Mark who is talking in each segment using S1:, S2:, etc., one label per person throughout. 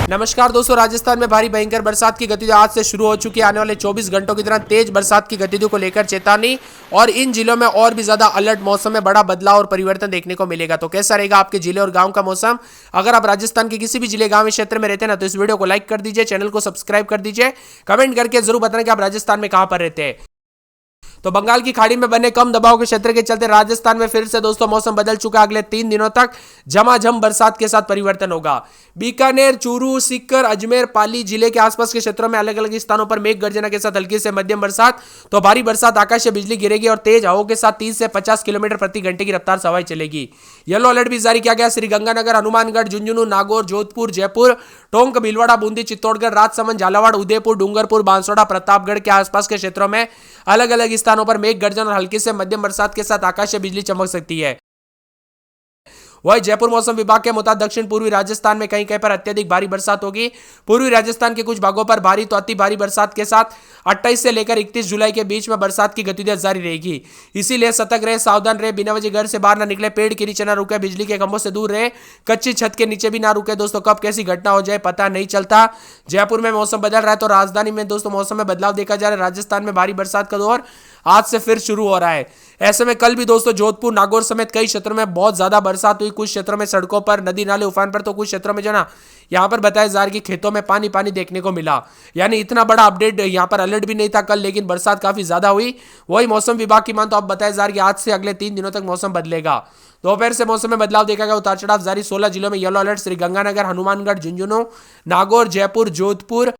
S1: नमस्कार दोस्तों, राजस्थान में भारी भयंकर बरसात की गतिविधि आज से शुरू हो चुकी है। आने वाले 24 घंटों के दौरान तेज बरसात की गतिविधियों को लेकर चेतावनी और इन जिलों में और भी ज्यादा अलर्ट। मौसम में बड़ा बदलाव और परिवर्तन देखने को मिलेगा। तो कैसा रहेगा आपके जिले और गांव का मौसम? अगर आप राजस्थान के किसी भी जिले गांव क्षेत्र में रहते हैं ना, तो इस वीडियो को लाइक कर दीजिए, चैनल को सब्सक्राइब कर दीजिए, कमेंट करके जरूर बताना कि आप राजस्थान में कहां पर रहते हैं। तो बंगाल की खाड़ी में बने कम दबाव के क्षेत्र के चलते राजस्थान में फिर से दोस्तों मौसम बदल चुका। अगले 3 दिनों तक झमाझम बरसात के साथ परिवर्तन होगा। बीकानेर, चूरू, सीकर, अजमेर, पाली जिले के आसपास के क्षेत्रों में अलग अलग स्थानों पर मेघ गर्जना के साथ हल्की से मध्यम बरसात तो भारी बरसात, आकाशीय बिजली गिरेगी और तेज हवाओं के साथ 30 से 50 किलोमीटर प्रति घंटे की रफ्तार से हवाएं चलेगी। येलो अलर्ट भी जारी किया गया। श्रीगंगानगर, हनुमानगढ़, झुंझुनू, नागौर, जोधपुर, जयपुर, टोंक, भीलवाड़ा, बूंदी, चित्तौड़गढ़, राजसमंद, झालावाड़, उदयपुर, डूंगरपुर, बांसवाड़ा, प्रतापगढ़ के आसपास के क्षेत्रों में अलग अलग स्थानों पर मेघ गर्जन और हल्की से मध्यम बरसात के साथ आकाशीय बिजली चमक सकती है। वही जयपुर मौसम विभाग के मुताबिक दक्षिण पूर्वी राजस्थान में कहीं कहीं पर अत्यधिक भारी बरसात होगी। पूर्वी राजस्थान के कुछ भागों पर भारी तो अति भारी बरसात के साथ 28 से लेकर 31 जुलाई के बीच में बरसात की गतिविधियां जारी रहेगी। इसीलिए सतर्क रहे, सावधान रहे, बिना वजह घर से बाहर ना निकले, पेड़ के नीचे ना रुके, बिजली के खंभों से दूर रहे, कच्ची छत के नीचे भी ना रुके। दोस्तों कब कैसी घटना हो जाए पता नहीं चलता। जयपुर में मौसम बदल रहा है तो राजधानी में दोस्तों मौसम में बदलाव देखा जा रहा है। राजस्थान में भारी बरसात का दौर आज से फिर शुरू हो रहा है। ऐसे में कल भी दोस्तों जोधपुर, नागौर समेत कई क्षेत्रों में बहुत ज्यादा बरसात हुई। कुछ क्षेत्रों में सड़कों पर, नदी नाले उफान पर, तो कुछ क्षेत्रों में जो ना यहां पर बताया जा रहा है कि खेतों में पानी पानी देखने को मिला। यानी इतना बड़ा अपडेट यहां पर अलर्ट भी नहीं था कल, लेकिन बरसात काफी ज्यादा हुई। वही मौसम विभाग की मान तो अब बताया जा रहा है कि आज से अगले 3 दिनों तक मौसम बदलेगा। दोपहर से मौसम में बदलाव देखा गया। उतार चढ़ाव जारी। 16 जिलों में येलो अलर्ट। श्रीगंगानगर, हनुमानगढ़, झुंझुनू, नागौर, जयपुर, जोधपुर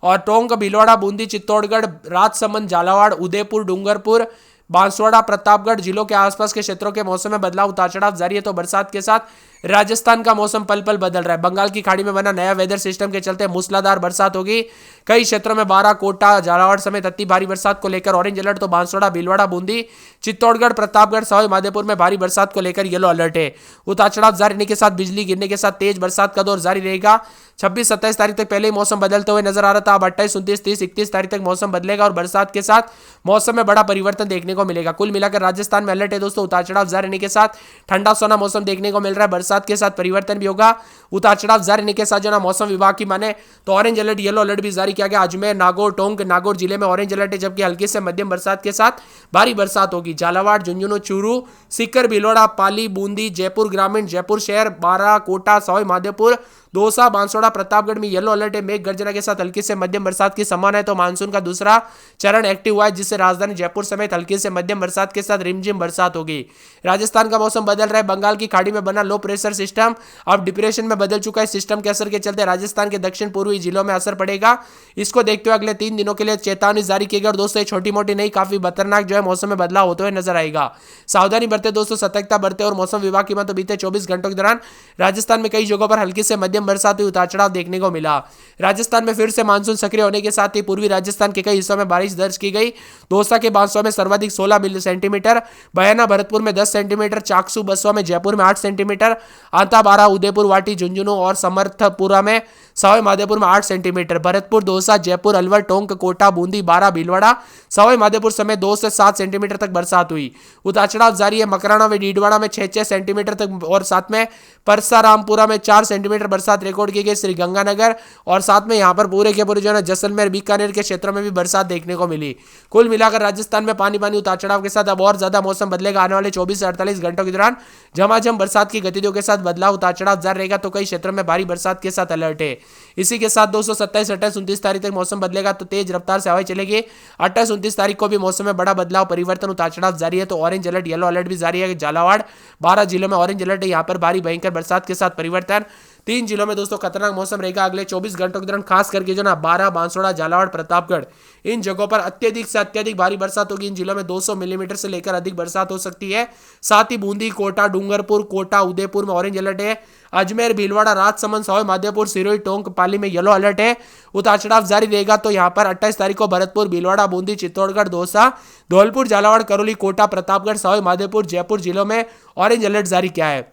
S1: और टोंक, भीलवाड़ा, बूंदी, चित्तौड़गढ़, राजसमंद, झालावाड़, उदयपुर, डूंगरपुर, बांसवाड़ा, प्रतापगढ़ जिलों के आसपास के क्षेत्रों के मौसम में बदलाव, उतार चढ़ाव जारी है। तो बरसात के साथ राजस्थान का मौसम पल पल बदल रहा है। बंगाल की खाड़ी में बना नया वेदर सिस्टम के चलते मूसलाधार बरसात होगी। कई क्षेत्रों में बारां, कोटा, झालावाड़ समेत अति भारी बरसात को लेकर ऑरेंज अलर्ट। तो बांसवाड़ा, भीलवाड़ा, बूंदी, चित्तौड़गढ़, प्रतापगढ़, सवाई माधोपुर में भारी बरसात को लेकर येलो अलर्ट है। उतार चढ़ाव जारी रहने के साथ बिजली गिरने के साथ तेज बरसात का दौर जारी रहेगा। 26-27 तारीख तक पहले ही मौसम बदलते हुए नजर आ रहा था। अब 28, 29, 30, 31 तारीख तक मौसम बदलेगा और बरसात के साथ मौसम में बड़ा परिवर्तन देखने को मिलेगा। कुल मिलाकर राजस्थान में अलर्ट है दोस्तों। उतार चढ़ाव जारी रहने के साथ ठंडा सोना मौसम देखने को मिल रहा है। बरसात के साथ परिवर्तन भी होगा। उतार चढ़ाव जारी रहने के साथ जो ना मौसम विभाग की माने तो ऑरेंज अलर्ट, येलो अलर्ट भी जारी किया गया। अजमेर, नागौर, टोंक, नागौर जिले में ऑरेंज अलर्ट है, जबकि हल्की से मध्यम बरसात के साथ भारी बरसात होगी। झालावाड़, झुंझुनू, चूरू, सीकर, भीलवाड़ा, पाली, बूंदी, जयपुर ग्रामीण, जयपुर शहर, बारां, कोटा, सवाई माधोपुर, दौसा, बांसवाड़ा, प्रतापगढ़ में येलो अलर्ट है। मेघ गर्जना के साथ हल्की से मध्यम बरसात की संभावना है। तो मानसून का दूसरा चरण एक्टिव हुआ है, जिससे राजधानी जयपुर समेत हल्की से मध्यम बरसात के साथ रिमझिम बरसात होगी। राजस्थान का मौसम बदल रहा है। बंगाल की खाड़ी में बना लो प्रेशर सिस्टम अब डिप्रेशन में बदल चुका है। सिस्टम के असर के चलते राजस्थान के दक्षिण पूर्वी जिलों में असर पड़ेगा। इसको देखते हुए अगले 3 दिनों के लिए चेतावनी जारी की गई। और दोस्तों छोटी मोटी नहीं, काफी खतरनाक जो है मौसम में बदलाव होते हुए नजर आएगा। सावधानी बरते दोस्तों, सतर्कता बरते। और मौसम विभाग की तो बीते 24 घंटों के दौरान राजस्थान में कई जगहों पर हल्की से मध्यम बरसात हुई, उतार चढ़ाव देखने को मिला। राजस्थान में फिर से मानसून सक्रिय होने के साथ ही पूर्वी राजस्थान के कई हिस्सों में बारिश दर्ज की गई। दौसा के बांसवाड़ा में सर्वाधिक 16 सेंटीमीटर, बयाना भरतपुर में 10 सेंटीमीटर, चाकसू बसवा में जयपुर में 8 सेंटीमीटर, आंता बारा, उदयपुर, वाटी, झुंझुनू और समर्थपुरा में, सवाई माधोपुर में 8 सेंटीमीटर, भरतपुर, दौसा, जयपुर, अलवर, टोंक, कोटा, बूंदी, बारा, भीलवाड़ा, सवाई माधोपुर समेत 2 से 7 सेंटीमीटर तक बरसात हुई। उतार चढ़ाव जारी है। मकराना व डीडवाड़ा में 6-6 सेंटीमीटर तक और साथ में परसारामपुरा में 4 सेंटीमीटर बरसात रिकॉर्ड की गई। श्रीगंगानगर और साथ में यहां पर पूरे के पूरे जो है जैसलमेर, बीकानेर के क्षेत्रों में भी बरसात देखने को मिली। कुल मिलाकर राजस्थान में पानी पानी उतार चढ़ाव के साथ अब और ज्यादा मौसम बदलेगा। आने वाले 24 से 48 घंटों के दौरान झमाझम बरसात की गतिविधियों के साथ बदलाव, उतार चढ़ाव जारी रहेगा। तो कई क्षेत्रों में भारी बरसात के साथ अलर्ट है। इसी के साथ 227, 28, 29 तारीख तक मौसम बदलेगा तो तेज रफ्तार से हवाएं चलेगी। 28, 29 तारीख को भी मौसम में बड़ा बदलाव, परिवर्तन, उतार चढ़ाव जारी है। तो ऑरेंज अलर्ट, येलो अलर्ट भी जारी है। झालावाड़, 12 जिलों में ऑरेंज अलर्ट है। यहाँ पर भारी भयंकर बरसात के साथ परिवर्तन। 3 जिलों में दोस्तों खतरनाक मौसम रहेगा अगले 24 घंटों के दौरान। खास करके जो ना बारां, बांसवाड़ा, झालावाड़, प्रतापगढ़ इन जगहों पर अत्यधिक से अत्यधिक भारी बरसात होगी। इन जिलों में 200 मिलीमीटर से लेकर अधिक बरसात हो सकती है। साथ ही बूंदी, कोटा, डूंगरपुर, कोटा, उदयपुर में ऑरेंज अलर्ट है। अजमेर, भीलवाड़ा, राजसमंद, सवाई माधोपुर, सिरोही, टोंक, पाली में येलो अलर्ट है। उतार चढ़ाव जारी रहेगा। तो यहाँ पर 28 तारीख को भरतपुर, भीलवाड़ा, बूंदी, चित्तौड़गढ़, दौसा, धौलपुर, झालावाड़, करौली, कोटा, प्रतापगढ़, सवाई माधोपुर, जयपुर जिलों में ऑरेंज अलर्ट जारी किया है।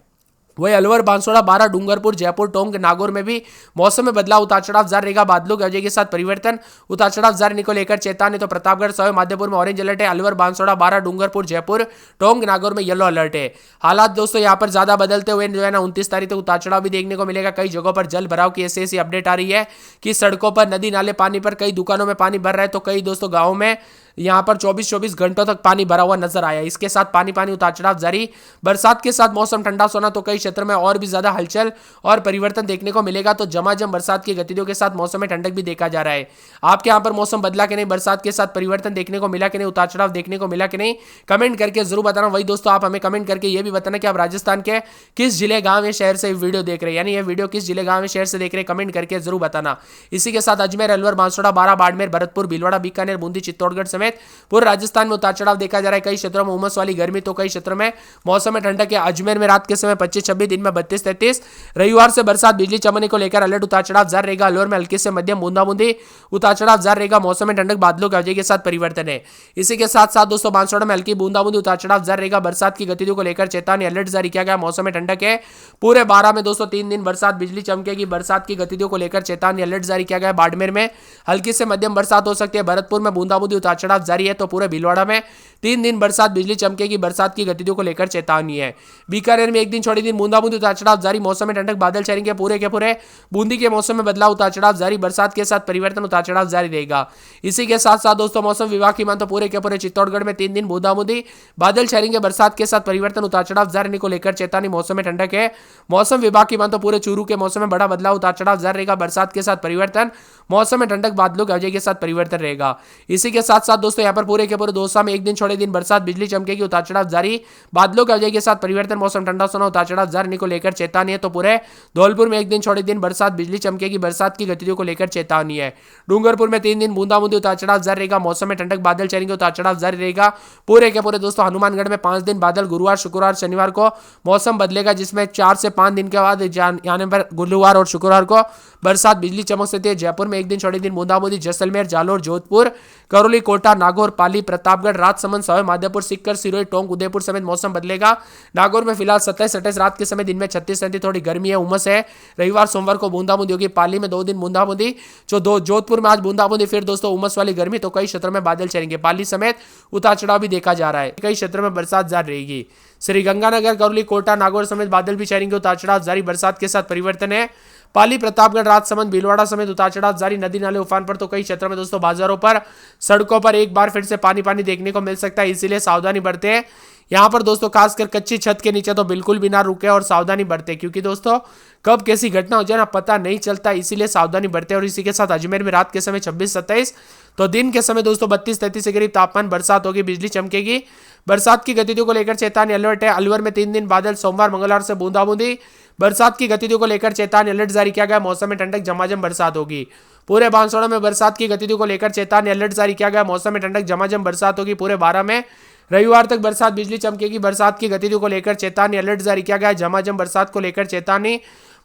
S1: वही अलवर, बांसवाड़ा, बारा, डूंगरपुर, जयपुर, टोंक, नागौर में भी मौसम में बदलाव, उतार चढ़ाव जारी रहेगा। बादलों की वजह के साथ परिवर्तन, उतार चढ़ाव जारी को लेकर चेतावनी। तो प्रतापगढ़, सवाई माधोपुर में ऑरेंज अलर्ट है। अलवर, बांसवाड़ा, बारा, डूंगरपुर, जयपुर, टोंक, नागौर में येलो अलर्ट है। हालात दोस्तों यहाँ पर ज्यादा बदलते हुए जो है ना 29 तारीख तक उतार चढ़ाव भी देखने को मिलेगा। कई जगहों पर जल भराव की ऐसी अपडेट आ रही है कि सड़कों पर, नदी नाले पानी पर, कई दुकानों में पानी भर रहा है। तो कई दोस्तों गाँव में यहाँ पर 24 घंटों तक पानी भरा हुआ नजर आया। इसके साथ पानी उतार चढ़ाव जारी, बरसात के साथ मौसम ठंडा सोना। तो कई क्षेत्र में और भी ज्यादा हलचल और परिवर्तन देखने को मिलेगा। तो झमाझम बरसात की गतिविधियों के साथ मौसम में ठंडक भी देखा जा रहा है। आपके यहाँ पर मौसम बदला कि नहीं, बरसात के साथ परिवर्तन देखने को मिला कि नहीं, उतार चढ़ाव देखने को मिला कि नहीं, कमेंट करके जरूर बताना। वही दोस्तों आप हमें कमेंट करके ये भी बताना कि आप राजस्थान के किस जिले, गांव या शहर से वीडियो देख रहे हैं, यानी ये वीडियो किस जिले, गांव या शहर से देख रहे हैं, कमेंट करके जरूर बताना। इसी के साथ अजमेर, अलवर, बांसवाड़ा, बारा, बाड़मेर, भरतपुर, भीलवाड़ा, बीकानेर, बूंदी, चित्तौड़गढ़ समेत पूरे राजस्थान में उतार चढ़ाव देखा जा रहा है। कई क्षेत्रों में उमस वाली गर्मी, तो कई क्षेत्रों में मौसम में ठंडक है। अजमेर में रात के समय 25-26, दिन में 32-33। रविवार से बरसात, बिजली चमकने को लेकर अलर्ट, उतार चढ़ाव जारी रहेगा। अलवर में हल्की से मध्यम बूंदाबूंदी, उतार चढ़ाव जारी रहेगा। मौसम में ठंडक, बादलों की वजह के साथ परिवर्तन है। इसी के साथ साथ दोस्तों बांसवाड़ा में हल्की बूंदाबूंदी, उतार चढ़ाव जारी रहेगा। बरसात की गतिविधियों को लेकर चेतावनी, अलर्ट जारी किया गया। मौसम में ठंडक है। पूरे 12 में दोस्तों 3 दिन बरसात, बिजली चमकेगी। बरसात की गतिविधियों को लेकर चेतावनी, अलर्ट जारी किया गया। बाड़मेर में हल्की से मध्यम बरसात हो सकती है। भरतपुर में बूंदाबूंदी, उतार चढ़ाव जारी है। तो पूरे भीलवाड़ा में 3 दिन बरसात, बिजली चमकेगी। बरसात की गतिविधियों को लेकर चेतावनी है। बीकानेर में 1 दिन छोड़े दिन बूंदाबूंदी, उतार चढ़ाव जारी। मौसम में ठंडक, बादल छाएंगे। पूरे के पूरे बूंदी के मौसम में बदलाव, उतार चढ़ाव जारी। बरसात के साथ परिवर्तन, उतार चढ़ाव जारी रहेगा। इसी के साथ साथ दोस्तों मौसम विभाग की मान तो पूरे के पूरे चित्तौड़गढ़ में 3 दिन बूंदाबूंदी, बादल छाएंगे। बरसात के साथ परिवर्तन, उतार चढ़ाव जारी को लेकर चेतावनी। मौसम में ठंडक है। मौसम विभाग की मान तो पूरे चूरू के मौसम में बड़ा बदलाव, उतार चढ़ाव जारी रहेगा। बरसात के साथ परिवर्तन, मौसम में ठंडक, बादलों की वजह के साथ परिवर्तन रहेगा। इसी के साथ साथ दोस्तों यहाँ पर पूरे के पूरे दौसा में 1 दिन छोड़े दिन बरसात, बिजली चमकेगी। उतार चढ़ाव जारी, बादलों की वजह के साथ परिवर्तन, मौसम ठंडा सोना। उतार चढ़ाव जारी को लेकर चेतावनी है। तो पूरे धौलपुर में 1 दिन छोड़े दिन बरसात, बिजली चमकेगी। बरसात की गतिविधियों को लेकर चेतावनी है। डूंगरपुर में 3 दिन बूंदाबूंदी, उतार चढ़ाव जारी रहेगा। मौसम में ठंडक, बादल चलेंगे। उतार चढ़ाव जारी रहेगा। पूरे के पूरे दोस्तों हनुमानगढ़ में 5 दिन बादल, गुरुवार, शुक्रवार, शनिवार को मौसम बदलेगा, जिसमें 4 से 5 दिन के बाद यानी पर गुरुवार और शुक्रवार को बरसात, बिजली चमक सकती है। जयपुर में 1 दिन छोड़े दिन बूंदाबूंदी। जैसलमेर, जालोर, जोधपुर, करौली, कोटा, नागौर, पाली, प्रतापगढ़, राजसमंद, सवाई माधोपुर, सीकर, सिरोही, टोंक, उदयपुर समेत मौसम बदलेगा। नागौर में फिलहाल 27-28 रात के समय, दिन में 36-37 थोड़ी गर्मी है, उमस है। रविवार, सोमवार को बूंदाबूंदी होगी। पाली में 2 दिन बूंदाबूंदी। जोधपुर में आज बूंदाबूंदी, फिर दोस्तों उमस वाली गर्मी। तो कई क्षेत्रों में बादल चलेंगे। पाली समेत उतार चढ़ाव भी देखा जा रहा है। कई क्षेत्रों में बरसात जारी रहेगी। श्रीगंगानगर, करौली, कोटा, नागौर समेत बादल भी चलेंगे। उतार चढ़ाव जारी, बरसात के साथ परिवर्तन है। पाली, प्रतापगढ़, राजसमंद, भीलवाड़ा समेत उतार चढ़ाव जारी। नदी नाले उफान पर। तो कई क्षेत्रों में दोस्तों बाजारों पर, सड़कों पर एक बार फिर से पानी देखने को मिल सकता है, इसीलिए सावधानी बरते हैं। यहाँ पर दोस्तों खासकर कच्ची छत के नीचे तो बिल्कुल भी ना रुके और सावधानी बरते, क्योंकि दोस्तों कब कैसी घटना हो जाए ना पता नहीं चलता, इसीलिए सावधानी बरते। और इसी के साथ अजमेर में रात के समय 26-27, तो दिन के समय दोस्तों 32-33 के करीब तापमान, बरसात होगी, बिजली चमकेगी। बरसात की गतिविधियों को लेकर चेतावनी, अलर्ट है। अलवर में 3 दिन बादल, सोमवार मंगलवार से बूंदाबूंदी। बरसात की गतिविधियों को लेकर चेतावनी, अलर्ट जारी किया गया। मौसम में ठंडक, झमाझम बरसात होगी। पूरे बांसवाड़ा में बरसात की गतिविधियों को लेकर चेतावनी, अलर्ट जारी किया गया। मौसम में ठंडक, झमाझम बरसात होगी। पूरे 12 में रविवार तक बरसात, बिजली चमकेगी। बरसात की गतिविधियों को लेकर चेतावनी, अलर्ट जारी किया गया। झमाझम बरसात को लेकर चेतावनी।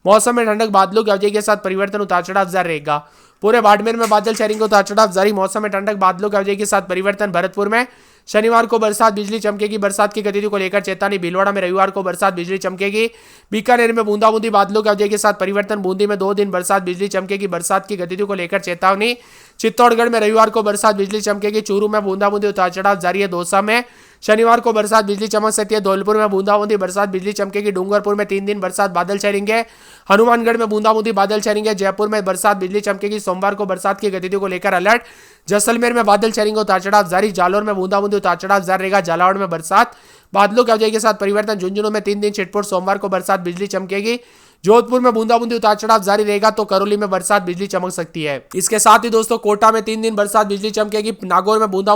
S1: मौसम में ठंडक, बादलों की वजह के साथ परिवर्तन, उतार चढ़ाव जारी रहेगा। पूरे बाड़मेर में बादल छाएंगे। उतार चढ़ाव जारी। मौसम में ठंडक, बादलों की वजह के साथ परिवर्तन। भरतपुर में शनिवार को बरसात, बिजली चमकेगी। बरसात की गतिविधियों को लेकर चेतावनी। भीलवाड़ा में रविवार को बरसात, बिजली चमकेगी। बीकानेर में बूंदाबूंदी, बादलों की वजह के साथ परिवर्तन। बूंदी में 2 दिन बरसात, बिजली चमकेगी। बरसात की गतिविधियों को लेकर चेतावनी। चित्तौड़गढ़ में रविवार को बरसात, बिजली चमकेगी। चूरू में बूंदाबूंदी, उतार चढ़ाव जारी है। दौसा में शनिवार को बरसात, बिजली चमक सकती है। धौलपुर में बूंदाबूंदी, बरसात, बिजली चमकेगी। डूंगरपुर में 3 दिन बरसात, बादल छाएंगे। हनुमानगढ़ में बूंदाबूंदी, बादल छाएंगे। जयपुर में बरसात, बिजली चमकेगी। सोमवार को बरसात की गतिविधियों को लेकर अलर्ट। जैसलमेर में बादल छाएंगे। उतार चढ़ाव जारी। जालोर में बूंदाबूंदी, उतार चढ़ाव जारी रहेगा। झालावाड़ में बरसात, बादलों की वजह के साथ परिवर्तन। झुंझुनू में 3 दिन छिटपुट। सोमवार को बरसात, बिजली चमकेगी। जोधपुर में बूंदाबूंदी, उतार चढ़ाव जारी रहेगा। तो करौली में बरसात, बिजली चमक सकती है। इसके साथ ही दोस्तों कोटा में 3 दिन बरसात, बिजली चमकेगी। नागौर में बूंदा